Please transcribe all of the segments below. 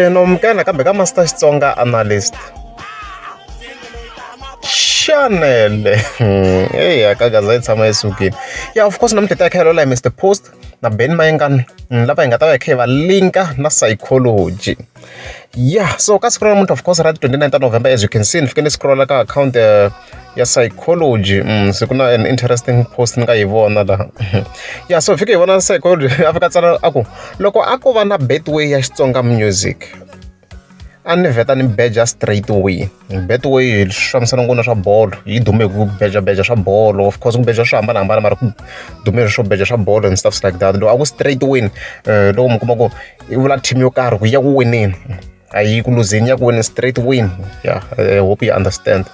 no mkana kambe ka Master Xitsonga analyst Chanel. Hey, akagaza itshama esukini. Yeah, of course namhlanje takhelo la Mr Post na Benny Mayengani. Lava ngata va khe va linka na Sayicology. Yeah, so ka scroll of course right 29th November, as you can see, nifike ni scroll ka account ya Sayicology. So kuna an interesting post hangayivona la. Yeah, so fike yivona Sayicology afika tsala ako loko ako va na Betway ya Xitsonga music. Ani veta ni beja straight away. Betway shamsana ngona swa bolo yi dume ku beja swa bolo, of course ku beja swa hambana mara ku dume swo beja swa bolo and stuff like that. Lo aku straight win lo mukuma ko ivula team yo karhi ku ya ku wineni ayi ku losing, ya ku win straight win. Yeah, I hope you understand.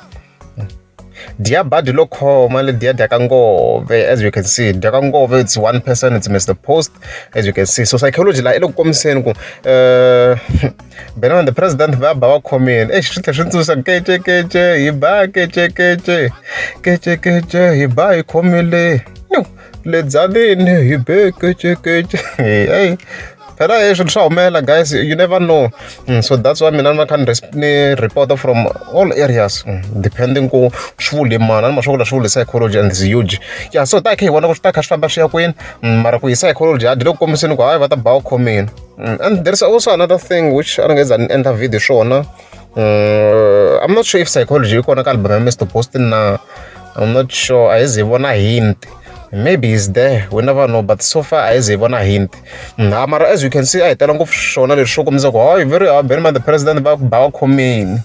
Dyiya badi lokho mali dyiya kangove, as you can see kangove, it's one person, it's Mr Post, as you can see. So Sayicology la elokomiseni ku Benny the president va ba come in shitla keche hi ba keche hi ba hi khomile le dzaleni hi be keche hey. Phela esho sawumela guys, you never know. So that's why mina ma can report from all areas depending ku shule mana ma shula Sayicology and is huge. Yeah, so ta ke wona ku ta kha famba swi ya kwini mara ku Sayicology adi loko komiseni ku hayi va ta ba come in. And there's also another thing which I don't guess an enter video shona. I'm not sure if Sayicology ikona ka album Mr Post na, I'm not sure. Ayizibona hint. Maybe it's there, we never know, but so far I see one hint. Mara, as you can see, I tell you shona le show comes oh, very Benny the president ba come in.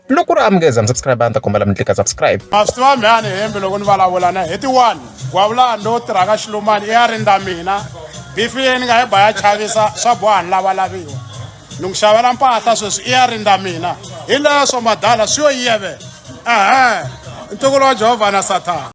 Look what I'm guys, I'm subscribe and click subscribe. Master man hembe loko ni vulavula na 81 gwavula ndo tiraka xilumani I rinda mina bifi yeni nga ba ya chavisa swa boha lava laviwa lungu xavela mpahla sweswi I rinda mina hi leswo madala swi yo yeve ntokolo wa Jehovah na Satan.